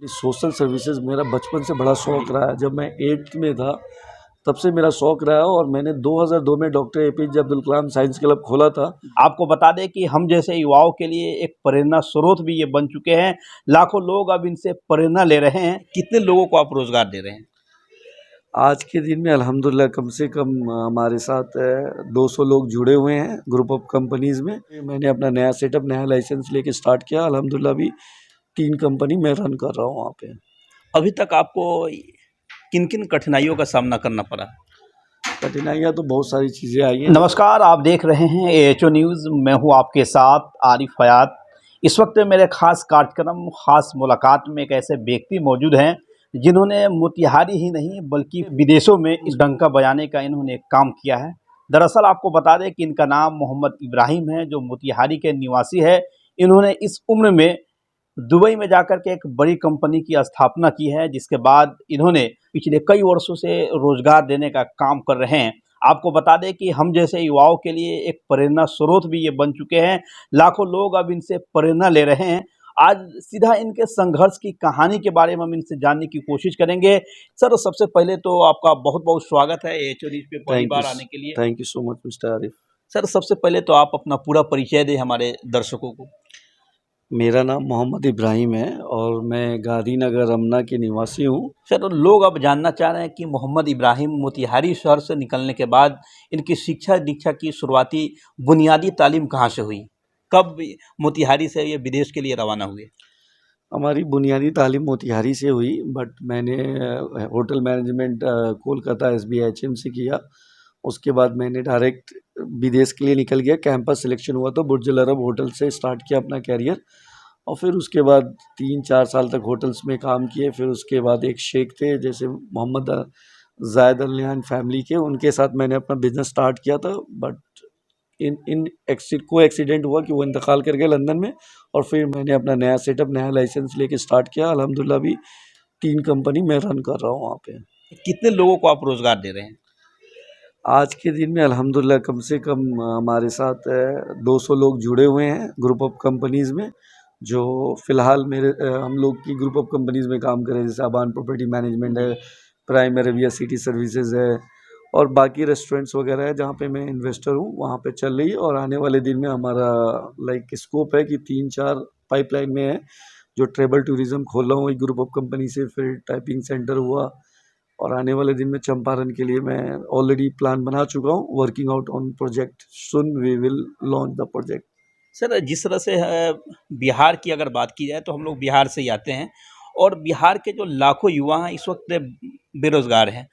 Social services मेरा बचपन से बड़ा शौक़ रहा है। जब मैं 8th में था तब से मेरा शौक़ रहा है और मैंने 2002 में doctor APJ Abdul Kalam science club खोला था। आपको बता दें कि हम जैसे युवाओं के लिए एक प्रेरणा स्रोत भी ये बन चुके हैं। लाखों लोग अब इनसे प्रेरणा ले रहे हैं। कितने लोगों को आप रोजगार दे रहे हैं? आज के दिन में अल्हम्दुलिल्लाह कम से कम हमारे साथ 200 लोग जुड़े हुए हैं ग्रुप ऑफ कंपनीज़ में। मैंने अपना नया सेटअप, नया लाइसेंस लेके स्टार्ट किया। अल्हम्दुलिल्लाह अभी 3 कंपनी मैं रन कर रहा हूँ वहाँ पे। अभी तक आपको किन किन कठिनाइयों का सामना करना पड़ा? कठिनाइयाँ तो बहुत सारी चीज़ें आई हैं। नमस्कार, आप देख रहे हैं AHO न्यूज़। मैं हूँ आपके साथ आरिफ हयात। इस वक्त मेरे खास कार्यक्रम, खास मुलाकात में एक ऐसे व्यक्ति मौजूद हैं जिन्होंने मोतिहारी ही नहीं बल्कि विदेशों में इस डंका बजाने का इन्होंने काम किया है। दरअसल आपको बता दें कि इनका नाम मोहम्मद इब्राहिम है, जो मोतिहारी के निवासी है। इन्होंने इस उम्र में दुबई में जाकर के एक बड़ी कंपनी की स्थापना की है, जिसके बाद इन्होंने पिछले कई वर्षों से रोजगार देने का काम कर रहे हैं। आपको बता दें कि हम जैसे युवाओं के लिए एक प्रेरणा स्रोत भी ये बन चुके हैं। लाखों लोग अब इनसे प्रेरणा ले रहे हैं। आज सीधा इनके संघर्ष की कहानी के बारे में हम इनसे जानने की कोशिश करेंगे। सर, सबसे पहले तो आपका बहुत बहुत स्वागत है AHO न्यूज़ पे पहली बार आने के लिए। Thank you so much mister Arif. Sir, सबसे पहले तो आप अपना पूरा परिचय दें हमारे दर्शकों को। मेरा नाम मोहम्मद इब्राहिम है और मैं गांधीनगर रमना के निवासी हूँ। सर, लोग अब जानना चाह रहे हैं कि मोहम्मद इब्राहिम मोतिहारी शहर से निकलने के बाद इनकी शिक्षा दीक्षा की शुरुआती बुनियादी तालीम कहाँ से हुई? कब मोतिहारी से ये विदेश के लिए रवाना हुए? हमारी बुनियादी तालीम मोतिहारी से हुई, बट मैंने होटल मैनेजमेंट कोलकाता SBIHM से किया। उसके बाद मैंने डायरेक्ट विदेश के लिए निकल गया। कैंपस सिलेक्शन हुआ तो बुर्ज अल अरब होटल से स्टार्ट किया अपना कैरियर और फिर उसके बाद 3-4 साल तक होटल्स में काम किए। फिर उसके बाद एक शेख थे जैसे मोहम्मद जायद अल नहयान फैमिली के, उनके साथ मैंने अपना बिजनेस स्टार्ट किया था। बट को एक्सीडेंट हुआ कि वो इंतकाल कर गए लंदन में और फिर मैंने अपना नया सेटअप, नया लाइसेंस लेके स्टार्ट किया। अल्हम्दुलिल्लाह अभी 3 कंपनी मैं रन कर रहा हूँ वहाँ पे। कितने लोगों को आप रोजगार दे रहे हैं? आज के दिन में अल्हम्दुलिल्लाह कम से कम हमारे साथ 200 लोग जुड़े हुए हैं ग्रुप ऑफ कंपनीज़ में, जो फ़िलहाल हम लोग की ग्रुप ऑफ कंपनीज़ में काम कर रहे हैं। जैसे अबान प्रॉपर्टी मैनेजमेंट है, प्राइम अरेबिया सिटी सर्विसेज है और बाकी रेस्टोरेंट्स वगैरह है जहाँ पे मैं इन्वेस्टर हूँ, वहाँ पे चल रही है। और आने वाले दिन में हमारा स्कोप है कि 3-4 पाइपलाइन में है, जो ट्रैवल टूरिज़्म खोल रहा हूँ एक ग्रुप ऑफ कंपनी से। फिर टाइपिंग सेंटर हुआ और आने वाले दिन में चंपारण के लिए मैं ऑलरेडी प्लान बना चुका हूँ। Working out on project, soon we will launch the project. Sir, जिस तरह से बिहार की अगर बात की जाए तो हम लोग बिहार से ही आते हैं और बिहार के जो लाखों युवा हैं इस वक्त बेरोजगार हैं।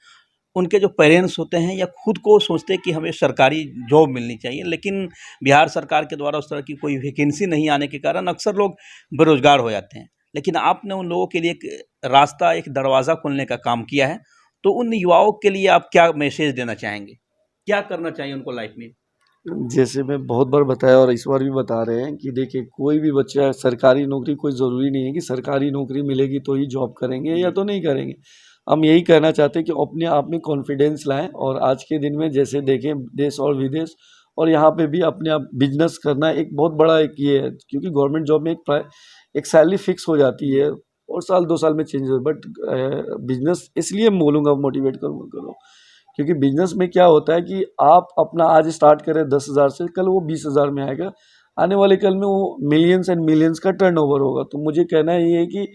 उनके जो पेरेंट्स होते हैं या खुद को सोचते हैं कि हमें सरकारी जॉब मिलनी चाहिए, लेकिन बिहार सरकार के द्वारा उस तरह की कोई वैकेंसी नहीं आने के कारण अक्सर लोग बेरोजगार हो जाते हैं। लेकिन आपने उन लोगों के लिए एक रास्ता, एक दरवाज़ा खोलने का काम किया है। तो उन युवाओं के लिए आप क्या मैसेज देना चाहेंगे? क्या करना चाहिए उनको लाइफ में? जैसे मैं बहुत बार बताया और इस बार भी बता रहे हैं कि देखिए, कोई भी बच्चा सरकारी नौकरी, कोई ज़रूरी नहीं है कि सरकारी नौकरी मिलेगी तो ही जॉब करेंगे या तो नहीं करेंगे। हम यही कहना चाहते हैं कि अपने आप में कॉन्फिडेंस लाएं और आज के दिन में जैसे देखें देश और विदेश और यहाँ पे भी अपने आप बिजनेस करना एक बहुत बड़ा एक ये है, क्योंकि गवर्नमेंट जॉब में एक सैलरी फिक्स हो जाती है और साल 2 साल में चेंज हो। बट बिजनेस इसलिए मैं बोलूँगा, मोटिवेट करो, क्योंकि बिजनेस में क्या होता है कि आप अपना आज स्टार्ट करें 10,000 से, कल वो 20,000 में आएगा। आने वाले कल में वो मिलियंस एंड मिलियंस का टर्नओवर होगा। तो मुझे कहना ये है कि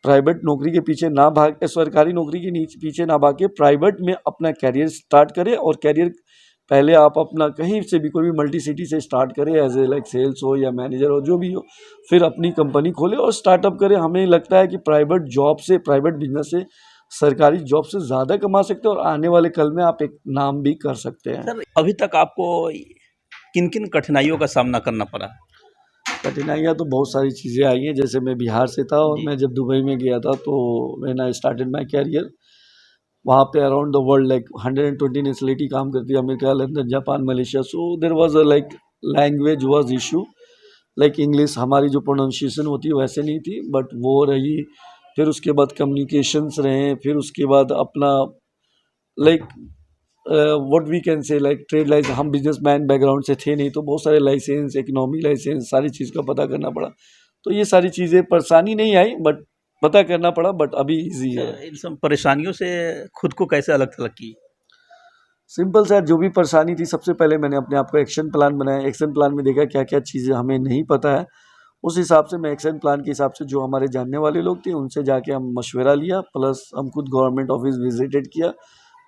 प्राइवेट नौकरी के पीछे ना भाग, सरकारी नौकरी के पीछे ना भाग के प्राइवेट में अपना कैरियर स्टार्ट करें। और कैरियर पहले आप अपना कहीं से भी, कोई भी मल्टी सिटी से स्टार्ट करें, एज ए सेल्स हो या मैनेजर हो, जो भी हो। फिर अपनी कंपनी खोले और स्टार्टअप करें। हमें लगता है कि प्राइवेट जॉब से, प्राइवेट बिजनेस से सरकारी जॉब से ज़्यादा कमा सकते हैं और आने वाले कल में आप एक नाम भी कर सकते हैं। सर, अभी तक आपको किन किन कठिनाइयों का सामना करना पड़ा? कठिनाइयाँ तो बहुत सारी चीज़ें आई हैं। जैसे मैं बिहार से था और मैं जब दुबई में गया था तो when I started my career, वहाँ पे अराउंड द वर्ल्ड 120 नेशनलिटी काम करती है, America, London, Japan, Malaysia. So there was language was issue, English हमारी जो प्रोनाउंसिएशन होती है वैसे नहीं थी, बट वो रही। फिर उसके बाद कम्युनिकेशंस रहे। फिर उसके बाद अपना what we can say trade license, हम बिजनेसमैन बैकग्राउंड से थे नहीं, तो बहुत सारे लाइसेंस, इकोनॉमी लाइसेंस, सारी चीज़ का पता करना पड़ा। तो ये सारी चीज़ें परेशानी नहीं आई, बट पता करना पड़ा, बट अभी इजी है। इन सब परेशानियों से खुद को कैसे अलग थलग की? सिंपल सा, जो भी परेशानी थी सबसे पहले मैंने अपने आप को एक्शन प्लान बनाया। एक्शन प्लान में देखा क्या क्या चीज़ें हमें नहीं पता है, उस हिसाब से मैं एक्शन प्लान के हिसाब से जो हमारे जानने वाले लोग थे उनसे जाके हम मशवरा लिया, प्लस हम खुद गवर्नमेंट ऑफिस विजिटेड किया,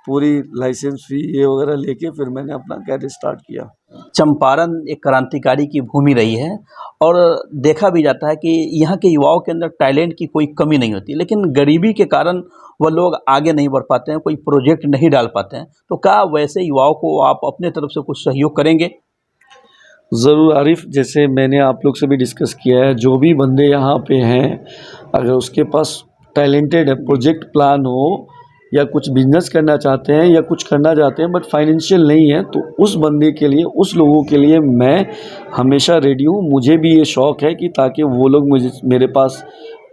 पूरी लाइसेंस फी ये वगैरह लेके फिर मैंने अपना कैरियर स्टार्ट किया। चंपारण एक क्रांतिकारी की भूमि रही है और देखा भी जाता है कि यहाँ के युवाओं के अंदर टैलेंट की कोई कमी नहीं होती, लेकिन गरीबी के कारण वह लोग आगे नहीं बढ़ पाते हैं, कोई प्रोजेक्ट नहीं डाल पाते हैं। तो क्या वैसे युवाओं को आप अपने तरफ से कुछ सहयोग करेंगे? ज़रूर आरिफ, जैसे मैंने आप लोग से भी डिस्कस किया है, जो भी बंदे यहाँ पे हैं अगर उसके पास टैलेंटेड है, प्रोजेक्ट प्लान हो या कुछ बिजनेस करना चाहते हैं या कुछ करना चाहते हैं बट फाइनेंशियल नहीं है, तो उस बंदे के लिए, उस लोगों के लिए मैं हमेशा रेडी हूँ। मुझे भी ये शौक़ है कि ताकि वो लोग मेरे पास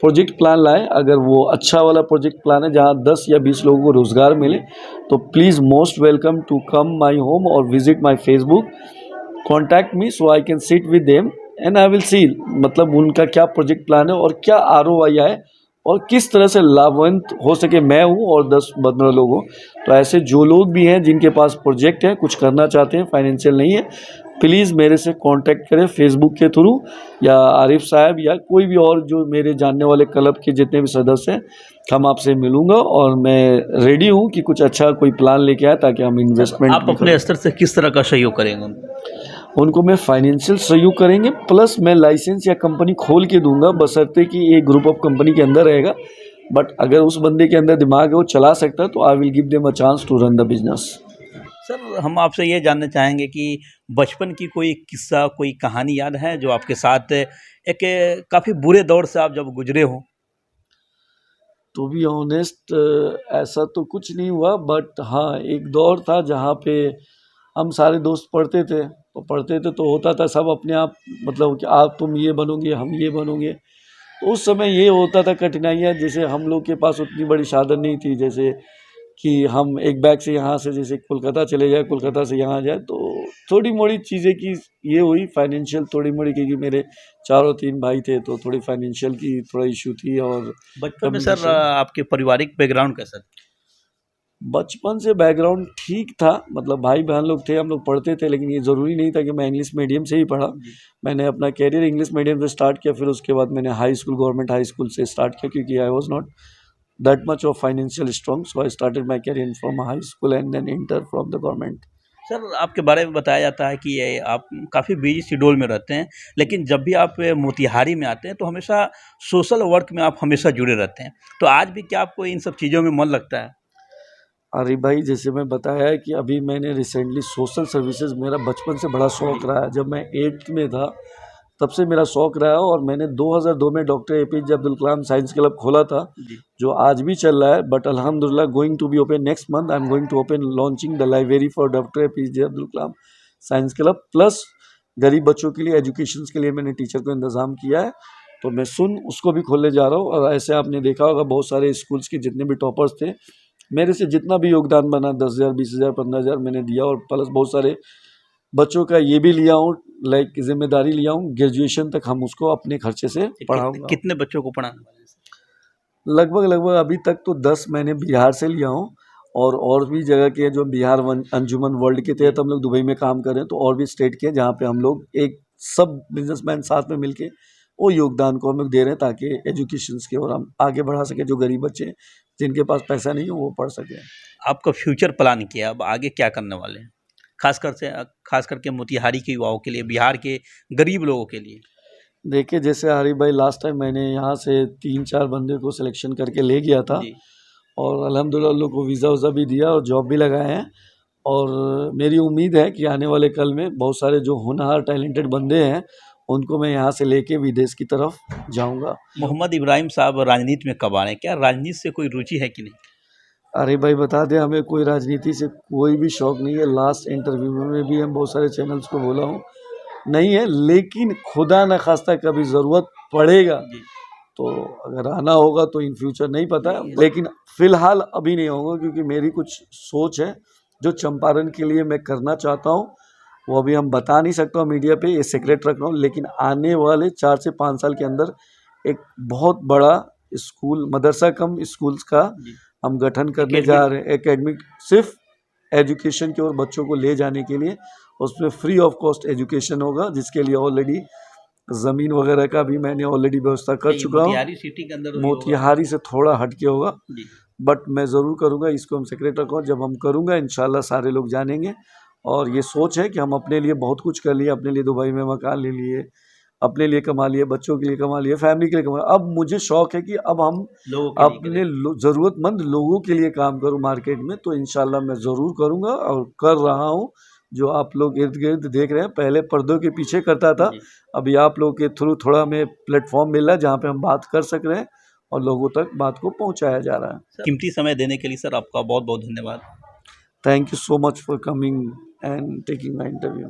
प्रोजेक्ट प्लान लाएँ। अगर वो अच्छा वाला प्रोजेक्ट प्लान है जहाँ 10 या 20 लोगों को रोज़गार मिले, तो please most welcome to come my home और visit my Facebook, contact me so I can sit with them and I will see मतलब उनका क्या प्रोजेक्ट प्लान है और क्या ROI है और किस तरह से लाभवंत हो सके। मैं हूँ और 10-15 लोग हों। तो ऐसे जो लोग भी हैं जिनके पास प्रोजेक्ट है, कुछ करना चाहते हैं, फाइनेंशियल नहीं है, प्लीज़ मेरे से कांटेक्ट करें फेसबुक के थ्रू, या आरिफ साहब या कोई भी और जो मेरे जानने वाले क्लब के जितने भी सदस्य हैं, हम आपसे मिलूँगा और मैं रेडी हूँ कि कुछ अच्छा कोई प्लान लेके आए ताकि हम इन्वेस्टमेंट। आप अपने स्तर से किस तरह का सहयोग करेंगे? उनको मैं फाइनेंशियल सहयोग करेंगे, प्लस मैं लाइसेंस या कंपनी खोल के दूंगा, बशर्ते कि एक ग्रुप ऑफ कंपनी के अंदर रहेगा। बट अगर उस बंदे के अंदर दिमाग है, वो चला सकता है, तो I will give them a chance to run the business. Sir, हम आपसे ये जानना चाहेंगे कि बचपन की कोई किस्सा, कोई कहानी याद है जो आपके साथ एक काफ़ी बुरे दौर से आप जब गुजरे हो? टू बी ऑनेस्ट ऐसा तो कुछ नहीं हुआ, बट हाँ एक दौर था जहाँ पे हम सारे दोस्त पढ़ते थे, तो होता था सब अपने आप, मतलब कि आप तुम ये बनोगे, हम ये बनोगे। तो उस समय ये होता था कठिनाइयाँ, जैसे हम लोग के पास उतनी बड़ी साधन नहीं थी, जैसे कि हम एक बैग से यहाँ से जैसे कोलकाता चले जाए, कोलकाता से यहाँ जाए, तो थोड़ी मोड़ी चीज़ें की ये हुई फाइनेंशियल थोड़ी मोड़ी, क्योंकि मेरे 4 और 3 भाई थे, तो थोड़ी फाइनेंशियल की थोड़ा इशू थी। और बचपन में सर आपके पारिवारिक बैकग्राउंड कैसा था? बचपन से बैकग्राउंड ठीक था, मतलब भाई बहन लोग थे, हम लोग पढ़ते थे, लेकिन ये ज़रूरी नहीं था कि मैं इंग्लिश मीडियम से ही पढ़ा। मैंने अपना कैरियर इंग्लिश मीडियम से स्टार्ट किया, फिर उसके बाद मैंने high school, government high school से स्टार्ट किया, क्योंकि I was not that much of financial strong, so I started my career from high school and then inter from the government. Sir, आपके बारे में बताया जाता है कि ये आप काफ़ी बिजी शेड्यूल में रहते हैं, लेकिन जब भी आप मोतिहारी में आते हैं तो हमेशा सोशल वर्क में आप हमेशा जुड़े रहते हैं। तो आज भी क्या आपको इन सब चीज़ों में मन लगता है? अरे भाई, जैसे मैं बताया है कि अभी मैंने रिसेंटली सोशल सर्विसेज, मेरा बचपन से बड़ा शौक़ रहा है। जब मैं 8th में था तब से मेरा शौक़ रहा है, और मैंने 2002 में doctor APJ Abdul Kalam science club खोला था, जो आज भी चल रहा है। बट अल्हम्दुलिल्लाह going to be open next month, I am going to open launching the library for doctor APJ Abdul Kalam science club. Plus गरीब बच्चों के लिए एजुकेशन के लिए मैंने टीचर को इंतज़ाम किया है, तो मैं उसको भी खोलने जा रहा हूँ। और ऐसे आपने देखा होगा बहुत सारे स्कूल्स के जितने भी टॉपर्स थे, मेरे से जितना भी योगदान बना 10,000, 20,000, 15,000 मैंने दिया, और प्लस बहुत सारे बच्चों का ये भी लिया हूँ, लाइक जिम्मेदारी लिया हूँ, ग्रेजुएशन तक हम उसको अपने खर्चे से पढ़ाऊँगा। कितने बच्चों को पढ़ाने वाले हैं? लगभग अभी तक तो 10 मैंने बिहार से लिया हूँ, और भी जगह के जो बिहार अंजुमन वर्ल्ड के तहत हम लोग दुबई में काम कर रहे हैं, तो और भी स्टेट के जहाँ पे हम लोग एक सब बिजनेसमैन साथ में मिलके वो योगदान को हम लोग दे रहे हैं, ताकि एजुकेशन के और हम आगे बढ़ा सके। जो गरीब बच्चे हैं जिनके पास पैसा नहीं हो, वो पढ़ सकें। आपका फ्यूचर प्लान क्या है? अब आगे क्या करने वाले हैं, खास करके मोतिहारी के युवाओं के लिए, बिहार के गरीब लोगों के लिए? देखिए, जैसे आरिफ भाई, लास्ट टाइम मैंने यहाँ से 3-4 बंदे को सिलेक्शन करके ले गया था, और अल्हम्दुलिल्लाह लोग को वीज़ा भी दिया और जॉब भी लगाए हैं। और मेरी उम्मीद है कि आने वाले कल में बहुत सारे जो होनहार टैलेंटेड बंदे हैं, उनको मैं यहाँ से लेके विदेश की तरफ जाऊँगा। मोहम्मद इब्राहिम साहब राजनीति में कब आ रहे हैं? क्या राजनीति से कोई रुचि है कि नहीं? अरे भाई, बता दें, हमें कोई राजनीति से कोई भी शौक़ नहीं है। लास्ट इंटरव्यू में भी हम बहुत सारे चैनल्स को बोला हूँ, नहीं है, लेकिन खुदा न खास्ता कभी ज़रूरत पड़ेगा तो अगर आना होगा तो इन फ्यूचर नहीं पता, लेकिन फ़िलहाल अभी नहीं होगा, क्योंकि मेरी कुछ सोच है जो चंपारण के लिए मैं करना चाहता हूँ, वो अभी हम बता नहीं सकता हूँ मीडिया पे, ये सीक्रेट रख रहा हूँ। लेकिन आने वाले 4 से 5 साल के अंदर एक बहुत बड़ा स्कूल मदरसा कम स्कूल्स का जी। हम गठन करने जा रहे हैं, एकेडमिक सिर्फ एजुकेशन की ओर बच्चों को ले जाने के लिए। उसमें फ्री ऑफ कॉस्ट एजुकेशन होगा, जिसके लिए ऑलरेडी ज़मीन वगैरह का भी मैंने ऑलरेडी व्यवस्था कर चुका हूँ। मोतिहारी सिटी के अंदर मोतिहारी से थोड़ा हट के होगा, जी। बट मैं ज़रूर करूँगा इसको। हम सेक्रेटरी को जब हम करूँगा इंशाल्लाह सारे लोग जानेंगे। और ये सोच है कि हम अपने लिए बहुत कुछ कर लिए, अपने लिए दुबई में मकान ले लिए, अपने लिए कमा लिए, बच्चों के लिए कमा लिए, फैमिली के लिए कमा। अब मुझे शौक है कि अब हम अपने ज़रूरतमंद लोगों के लिए काम करूँ मार्केट में, तो इंशाल्लाह मैं ज़रूर करूँगा और कर रहा हूँ। जो आप लोग इर्द गिर्द देख रहे हैं, पहले पर्दों के पीछे करता था, अभी आप लोग के थ्रू थोड़ा हमें प्लेटफॉर्म मिल रहा है जहाँ पे हम बात कर सक रहे हैं और लोगों तक बात को पहुँचाया जा रहा है। कीमती समय देने के लिए सर आपका बहुत बहुत धन्यवाद। Thank you so much for coming and taking my interview.